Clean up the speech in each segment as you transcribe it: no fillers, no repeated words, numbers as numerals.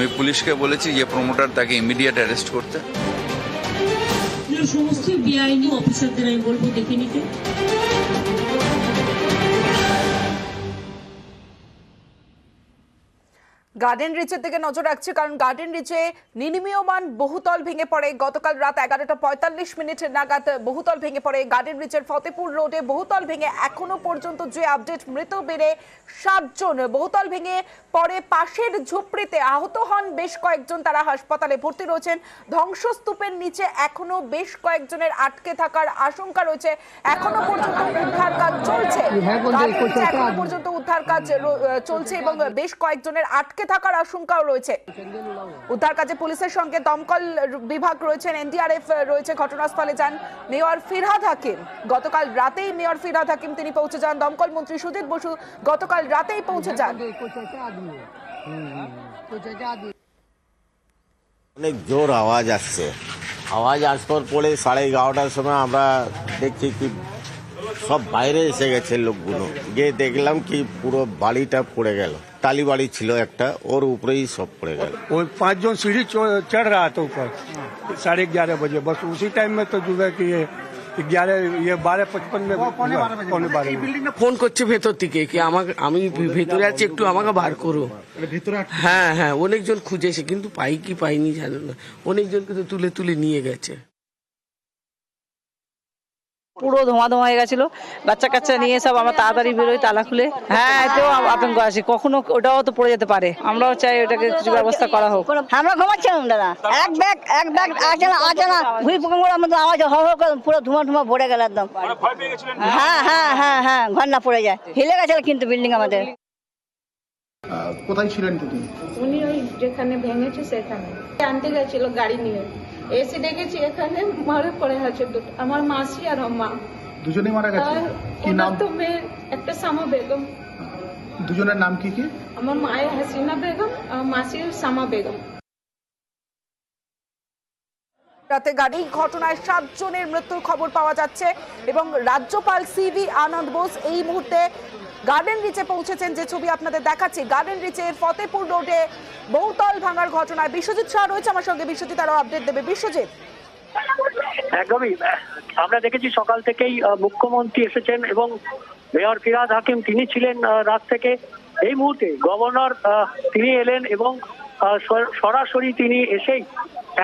আমি পুলিশকে বলেছি যে প্রমোটার তাকে ইমিডিয়েট অ্যারেস্ট করতে। সমস্ত বেআইনি অফিসারদের আমি বলবো দেখে নিতে। গার্ডেন রিচের দিকে নজর রাখছি, কারণ গার্ডেন রিচে নির্মীয়মান বহুতল ভেঙে পড়ে। গতকাল রাত 11:45 নাগাদ বহুতল ভেঙে পড়ে। গার্ডেন রিচের ফতেপুর রোডে বহুতল ভেঙে এখনো পর্যন্ত যে আপডেট, মৃত বেড়ে 7 জন। বহুতল ভেঙে পড়ে পাশের ঝুপড়িতে আহত হন বেশ কয়েকজন, তারা হাসপাতালে ভর্তি রয়েছেন। ধ্বংসস্তূপের নিচে এখনো বেশ কয়েকজনের আটকে থাকার আশঙ্কা রয়েছে। এখনো পর্যন্ত উদ্ধার কাজ চলছে, এখনো পর্যন্ত উদ্ধার কাজ চলছে এবং বেশ কয়েকজনের আটকে থাকার আশঙ্কাও রয়েছে। উদ্ধার কাজে পুলিশের সঙ্গে দমকল বিভাগ রয়েছেন, এনডিআরএফ রয়েছে। ঘটনাস্থলে যান মেয়র ফিরহাদ হাকিম। গতকাল রাতেই মেয়র ফিরহাদ হাকিম তিনি পৌঁছে যান। দমকল মন্ত্রী সুজিত বসু গতকাল রাতেই পৌঁছে যান। অনেক জোর আওয়াজ আসছে। আওয়াজ আসবার পরে 11:30টার সময় আমরা দেখছি কি সব বাইরে এসে গেছে লোকগুলো। গিয়ে দেখলাম কি পুরো বাড়িটা পড়ে গেল। টালি বাড়ি ছিল একটা, ওর উপরেই सब पड़ गया। वो 5 जन सीढ़ी चढ़ रहा था ऊपर 11:30 बजे। बस उसी टाइम में तो जो है कि ये 12:55 में पौने 12 ফোন করছে ভেতর থেকে কি আমাকে, আমি ভেতরে আছি, একটু আমাকে বার করো। হ্যাঁ হ্যাঁ, অনেকজন খুঁজেছে কিন্তু পাইনি জানো না। অনেকজনকে তো তুলে তুলে নিয়ে গেছে। পুরো ধোঁয়া হয়ে গেছিল। বাচ্চা কাচ্চা নিয়ে সব আমরা তাড়াতাড়ি বেরোই তালা খুলে। হ্যাঁ, এতেও আতঙ্ক আছে, কখনো ওটাও তো পড়ে যেতে পারে। আমরাও চাই ওটাকে কিছু ব্যবস্থা করা হোক। আমরা ঘুমাচ্ছিলাম দাদা, এক ব্যাগ আছে না ভুই পোকার আমাদের আওয়াজ করে পুরো ধোঁয়া ভরে গেল একদম। হ্যাঁ ঘর না পড়ে যায়, হিলে গেছিল কিন্তু বিল্ডিং আমাদের। কোথায় ছিলেন তুমি? উনি ওই যেখানে ভেঙেছে সেখানে আনতে গেছিল গাড়ি নিয়ে, এসে দেখেছি এখানে মারা পড়ে আছে দুটো, আমার মাসি আর মা। দুজনেই মারা গেছে? কি নাম? তো মেয়ে একটা সামা বেগম। দুজনের নাম কি? আমার মায়ের হাসিনা বেগম, আমার মাসির সামা বেগম। রাতে গাড়ি ঘটনায় 7 জনের মৃত্যুর খবর পাওয়া যাচ্ছে এবং রাজ্যপাল সিভি আনন্দ বোস এই মুহূর্তে গার্ডেন রিচে পৌঁছেছেন। যে ছবি আপনাদের দেখাচ্ছি, গার্ডেন রিচের ফতেপুর রোডে বহুতল ভাঙার ঘটনায় বিশ্বজিৎ শাহ রয়েছে আমার সঙ্গে। বিশ্বজিৎ আরো আপডেট দেবে। বিশ্বজিৎ, একদমই আমরা দেখেছি সকাল থেকেই মুখ্যমন্ত্রী এসেছেন এবং মেয়র ফিরহাদ হাকিম তিনি ছিলেন রাত থেকে। এই মুহূর্তে গভর্নর তিনি এলেন এবং সরাসরি তিনি এসেই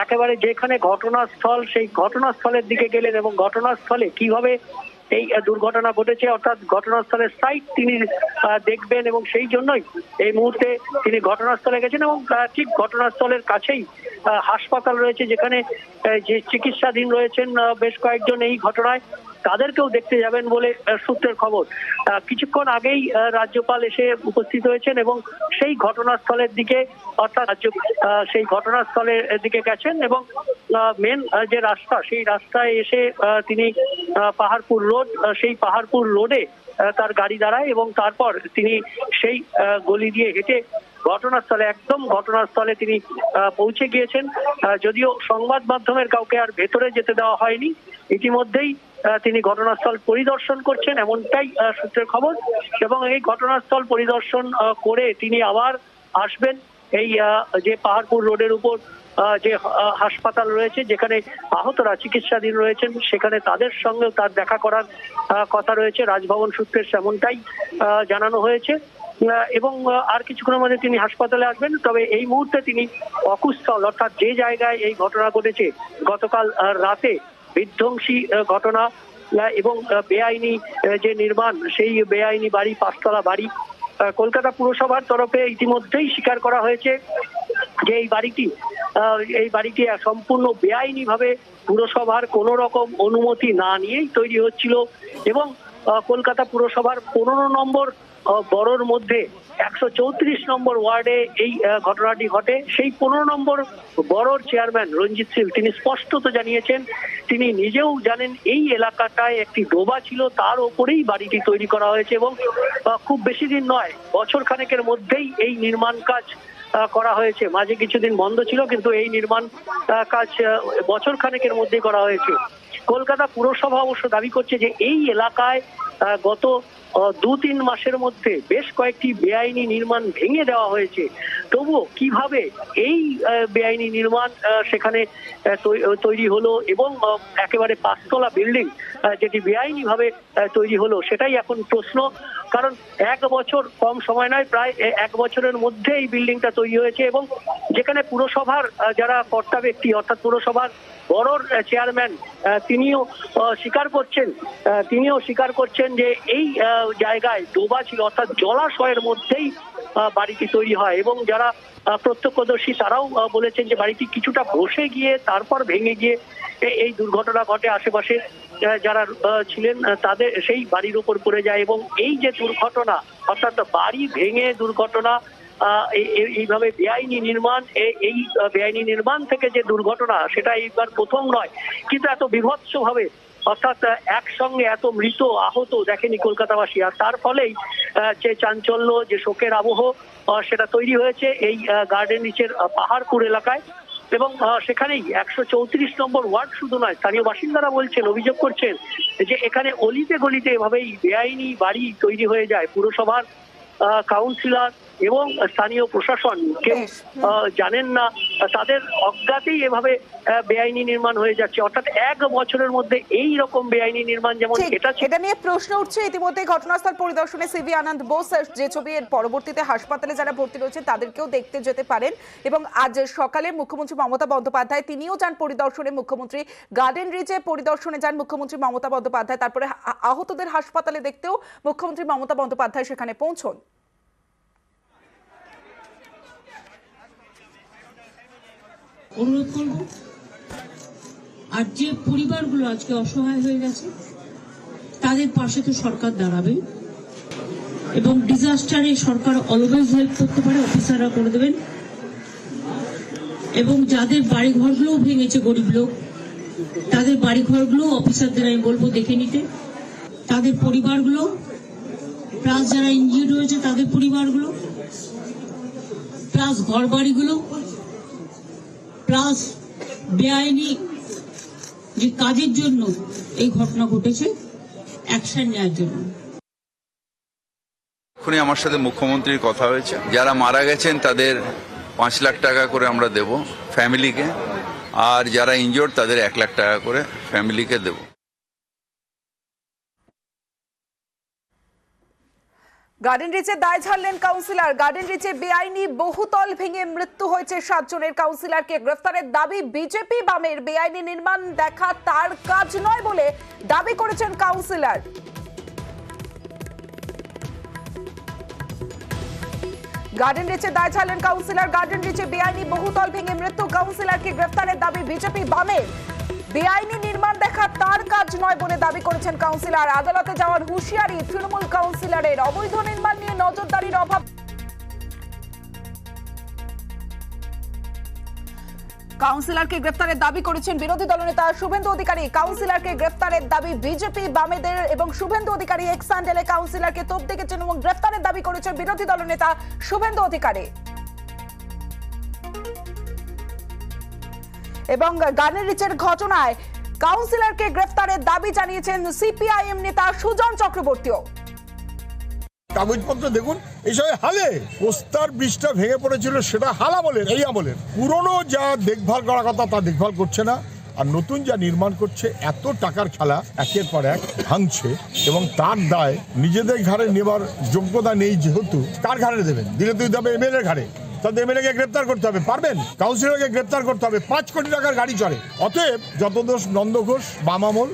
একেবারে যেখানে ঘটনাস্থল সেই ঘটনাস্থলের দিকে গেলেন এবং ঘটনাস্থলে কিভাবে এই দুর্ঘটনা ঘটেছে অর্থাৎ ঘটনাস্থলের সাইট তিনি দেখবেন এবং সেই জন্যই এই মুহূর্তে তিনি ঘটনাস্থলে গেছেন এবং ঠিক ঘটনাস্থলের কাছেই হাসপাতাল রয়েছে যেখানে যে চিকিৎসাধীন রয়েছেন বেশ কয়েকজন এই ঘটনায়, তাদেরকেও দেখতে যাবেন বলে সূত্রের খবর। কিছুক্ষণ আগেই রাজ্যপাল এসে উপস্থিত হয়েছেন এবং সেই ঘটনাস্থলের দিকে অর্থাৎ সেই ঘটনাস্থলের দিকে গেছেন এবং মেন যে রাস্তা সেই রাস্তায় এসে তিনি পাহাড়পুর রোড, সেই পাহাড়পুর রোডে তার গাড়ি দাঁড়ায় এবং তারপর তিনি সেই গলি দিয়ে হেঁটে ঘটনাস্থলে একদম ঘটনাস্থলে তিনি পৌঁছে গিয়েছেন। যদিও সংবাদ মাধ্যমের কাউকে আর ভেতরে যেতে দেওয়া হয়নি, ইতিমধ্যেই তিনি ঘটনাস্থল পরিদর্শন করছেন এমনটাই সূত্রের খবর এবং এই ঘটনাস্থল পরিদর্শন করে তিনি আবার আসবেন এই যে পাহাড়পুর রোডের উপর যে হাসপাতাল রয়েছে যেখানে আহতরা চিকিৎসাধীন রয়েছেন সেখানে তাদের সঙ্গেও তার দেখা করার কথা রয়েছে। রাজভবন সূত্রে এমনটাই জানানো হয়েছে এবং আর কিছুক্ষণের মধ্যে তিনি হাসপাতালে আসবেন। তবে এই মুহূর্তে তিনি অকুস্থল অর্থাৎ যে জায়গায় এই ঘটনা ঘটেছে গতকাল রাতে বিধ্বংসী ঘটনা এবং বেআইনি যে নির্মাণ, সেই বেআইনি বাড়ি 5তলা বাড়ি কলকাতা পুরসভার তরফে ইতিমধ্যেই স্বীকার করা হয়েছে যে এই বাড়িটি সম্পূর্ণ বেআইনি ভাবে পুরসভার কোন রকম অনুমতি না নিয়েই তৈরি হচ্ছিল এবং কলকাতা পুরসভার 15 নম্বর বড়োর মধ্যে 134 নম্বর ওয়ার্ডে এই ঘটনাটি ঘটে। সেই 15 নম্বর বড়োর চেয়ারম্যান রঞ্জিত সিং তিনি স্পষ্টত জানিয়েছেন, তিনি নিজেও জানেন এই এলাকাটায় একটি ডোবা ছিল, তার ওপরেই বাড়িটি তৈরি করা হয়েছে এবং খুব বেশি দিন নয়, বছর খানেকের মধ্যেই এই নির্মাণ কাজ করা হয়েছে। মাঝে কিছুদিন বন্ধ ছিল কিন্তু এই নির্মাণ কাজ বছর খানেকের মধ্যেই করা হয়েছে। কলকাতা পুরসভা অবশ্য দাবি করছে যে এই এলাকায় গত 2-3 মাসের মধ্যে বেশ কয়েকটি বেআইনি নির্মাণ ভেঙে দেওয়া হয়েছে। তবুও কিভাবে এই বেআইনি নির্মাণ সেখানে তৈরি হলো এবং একেবারে 5 তলা বিল্ডিং যেটি বেআইনি ভাবে তৈরি হলো সেটাই এখন প্রশ্ন। কারণ 1 বছর কম সময় নয়, প্রায় 1 বছরের মধ্যে এই বিল্ডিংটা তৈরি হয়েছে এবং যেখানে পুরসভার যারা কর্তা ব্যক্তি অর্থাৎ পুরসভার বড় চেয়ারম্যান তিনিও স্বীকার করছেন যে এই জায়গায় ডোবা ছিল, অর্থাৎ জলাশয়ের মধ্যেই বাড়িটি তৈরি হয় এবং যারা প্রত্যক্ষদর্শী তারাও বলেছেন যে বাড়িটি কিছুটা বসে গিয়ে তারপর ভেঙে গিয়ে এই দুর্ঘটনা ঘটে। আশেপাশে যারা ছিলেন তাদের সেই বাড়ির উপর পড়ে যায় এবং এই যে দুর্ঘটনা, অর্থাৎ বাড়ি ভেঙে দুর্ঘটনা, এইভাবে বেআইনি নির্মাণ, এই বেআইনি নির্মাণ থেকে যে দুর্ঘটনা সেটা এইবার প্রথম নয়, কিন্তু এত বিভৎস ভাবে অর্থাৎ একসঙ্গে এত মৃত আহত দেখেনি কলকাতাবাসী। আর তার ফলেই যে চাঞ্চল্য, যে শোকের আবহ সেটা তৈরি হয়েছে এই গার্ডেন রিচের পাহাড়পুর এলাকায় এবং সেখানেই 134 নম্বর ওয়ার্ড শুধু নয়, স্থানীয় বাসিন্দারা বলছেন, অভিযোগ করছেন যে এখানে অলিতে গলিতে এভাবেই বেআইনি বাড়ি তৈরি হয়ে যায়। পুরসভার কাউন্সিলর এবং স্থানীয় প্রশাসন কেউ জানেন না, তাদের অজ্ঞাতেই এভাবে বেআইনি নির্মাণ হয়ে যাচ্ছে। অর্থাৎ 1 বছরের মধ্যে এই রকম বেআইনি নির্মাণ যেমন এটা নিয়ে প্রশ্ন উঠছে। ইতিমধ্যে ঘটনাস্থল পরিদর্শনে সিভি আনন্দ বোস যে ছবি এর পরবর্তীতে হাসপাতালে যারা ভর্তি রয়েছে তাদেরকেও দেখতে যেতে পারেন এবং আজ সকালে মুখ্যমন্ত্রী মমতা বন্দ্যোপাধ্যায় তিনিও যান পরিদর্শনে। মুখ্যমন্ত্রী গার্ডেন রিচে পরিদর্শনে যান মুখ্যমন্ত্রী মমতা বন্দ্যোপাধ্যায়, তারপরে আহতদের হাসপাতালে দেখতেও মুখ্যমন্ত্রী মমতা বন্দ্যোপাধ্যায় সেখানে পৌঁছন। অনুরোধ করব, আর যে পরিবারগুলো আজকে অসহায় হয়ে গেছে তাদের পাশে তো সরকার দাঁড়াবে এবং ডিজাস্টারে সরকার অলওয়েজ হেল্প করতে পারে, অফিসাররা করে দেবেন। এবং যাদের বাড়িঘরগুলোও ভেঙেছে গরিব লোক, তাদের বাড়িঘরগুলো অফিসারদের আমি বলবো দেখে নিতে, তাদের পরিবারগুলো প্লাস যারা ইনজিওর্ড হয়েছে তাদের পরিবারগুলো প্লাস ঘর বাড়িগুলো প্লাস বেআইনি যে কাজের জন্য এই ঘটনা ঘটেছে অ্যাকশন নেওয়ার জন্য। এখনই আমার সাথে মুখ্যমন্ত্রীর কথা হয়েছে, যারা মারা গেছেন তাদের 5 লাখ টাকা করে আমরা দেব ফ্যামিলিকে, আর যারা ইনজোর্ড তাদের 1 লাখ টাকা করে ফ্যামিলিকে দেব। গার্ডেন রিচে দায় ঝাড়লেন কাউন্সিলর। গার্ডেন রিচে বেআইনি বহুতল ভেঙে মৃত্যু হয়েছে 7 জনের। কাউন্সিলরকে গ্রেফতারের দাবি বিজেপি বামের। বেআইনি নির্মাণ দেখা তার কাজ নয় বলে দাবি করেছেন কাউন্সিলর। গার্ডেন রিচে দায় ঝাড়লেন কাউন্সিলর। গার্ডেন রিচে বেআইনি বহুতল ভেঙে মৃত্যু, কাউন্সিলরকে গ্রেফতারের দাবি বিজেপি বামের। বেআইনি নির্মাণ দেখা তার কাজ নয় বলে দাবি করেছেন কাউন্সিলর। আদালতে যাওয়ার হুঁশিয়ারি তৃণমূল কাউন্সিলরের। অবৈধ নির্মাণ নিয়ে নজরদারির অভাব। কাউন্সিলরকে গ্রেফতারের দাবি করেছেন বিরোধী দলনেতা শুভেন্দু অধিকারী। কাউন্সিলরকে গ্রেফতারের দাবি বিজেপি বামেদের এবং শুভেন্দু অধিকারী এক স্যান্ডেলে কাউন্সিলরকে তোপ দেখেছেন এবং গ্রেফতারের দাবি করেছেন বিরোধী দলনেতা শুভেন্দু অধিকারী। এবং গার্ডেন রিচের ঘটনায় কাউন্সিলরকে গ্রেফতারের দাবি জানিয়েছেন সিপিআইএম নেতা সুজন চক্রবর্তীও। কাগজপত্র দেখুন, এইসব হালে পোস্টার ব্রিজটা ভেঙে পড়েছিল সেটা হাল আমলের, এই আমলের। পুরনো যা দেখভাল করার কথা তা দেখভাল করছে না, আর নতুন যা নির্মাণ করছে এত টাকার খেলা একের পর এক ভাঙছে এবং তার দায় নিজেদের ঘাড়ে নেবার যোগ্যতা নেই। যেহেতু কার ঘাড়ে দেবেন? দিলে তুই দেবে এমএলএর ঘাড়ে। তাদের এমএলএ কে গ্রেপ্তার করতে হবে, পারবেন? কাউন্সিলরকে গ্রেপ্তার করতে হবে, 5 কোটি টাকার গাড়ি চলে। অতএব যত দোষ নন্দ ঘোষ বাম আমল।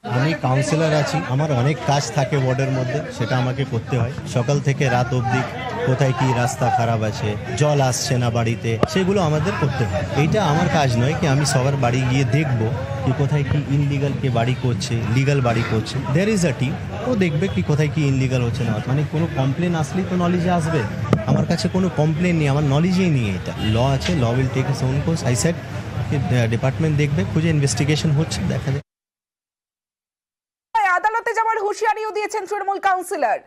আমি কাউন্সিলর আছি, আমার অনেক কাজ থাকে ওয়ার্ডের মধ্যে, সেটা আমাকে করতে হয়। সকাল থেকে রাত অবধি কোথায় কি রাস্তা খারাপ আছে, জল আসছে না বাড়িতে, সেগুলো আমাদের করতে হয়। এইটা আমার কাজ নয় কি আমি সবার বাড়ি গিয়ে দেখবো কি কোথায় কি ইনলিগাল কে বাড়ি করছে, লিগাল বাড়ি করছে। দেয়ার ইজ আ টিম, ও দেখবে কি কোথায় কি ইনলিগাল হচ্ছে না। মানে কোনো কমপ্লেন আসলেই তো নলেজে আসবে। আমার কাছে কোনো কমপ্লেন নেই, আমার নলেজেই নেই। এটা ল আছে, law will take its own course. I said department দেখবে, খুঁজে ইনভেস্টিগেশন হচ্ছে, দেখা যায়। আদালতে যাওয়ার হুঁশিয়ারিও দিয়েছেন তৃণমূল কাউন্সিলর।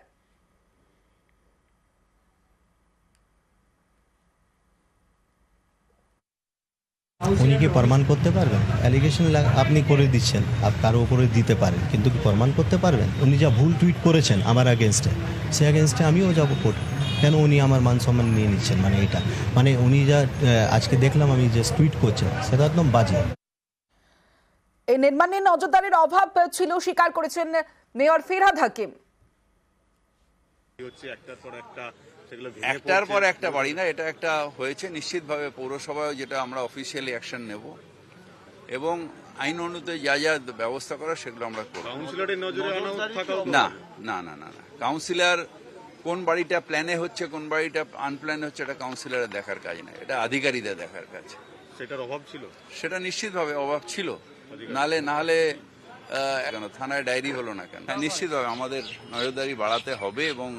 উনি কি প্রমাণ করতে পারবেন? অ্যালিগেশন আপনি করে দিচ্ছেন, কারো উপরে দিতে পারেন, কিন্তু কি প্রমাণ করতে পারবেন? উনি যা ভুল টুইট করেছেন আমার অ্যাগেনস্টে, সে অ্যাগেনস্টে আমিও যাব কোর্ট। কেন উনি আমার মান সম্মান নিয়ে নিচ্ছেন? মানে এটা মানে উনি যা আজকে দেখলাম আমি যে টুইট করছেন সেটা একদম বাজে। এই নির্মাণে নজরদারির অভাব ছিল স্বীকার করেছেন মেয়র ফিরহাদ হাকিম। একটার পর একটা বাড়ি না, এটা একটা হয়েছে নিশ্চিতভাবে পৌরসভায়, যেটা আমরা অফিসিয়ালি অ্যাকশন নেব এবং আইন অনুযায়ী যা যা ব্যবস্থা করা সেগুলো আমরা করব। না না না না না, কাউন্সিলর কোন বাড়িটা প্ল্যানে হচ্ছে কোন বাড়িটা আনপ্ল্যানে হচ্ছে এটা কাউন্সিলরের দেখার কাজ না, এটা আধিকারিকদের দেখার কাজ। সেটার অভাব ছিল, সেটা নিশ্চিতভাবে অভাব ছিল, নাহলে থানায় ডায়েরি হলো না কেন? নিশ্চিতভাবে আমাদের নজরদারি বাড়াতে হবে এবং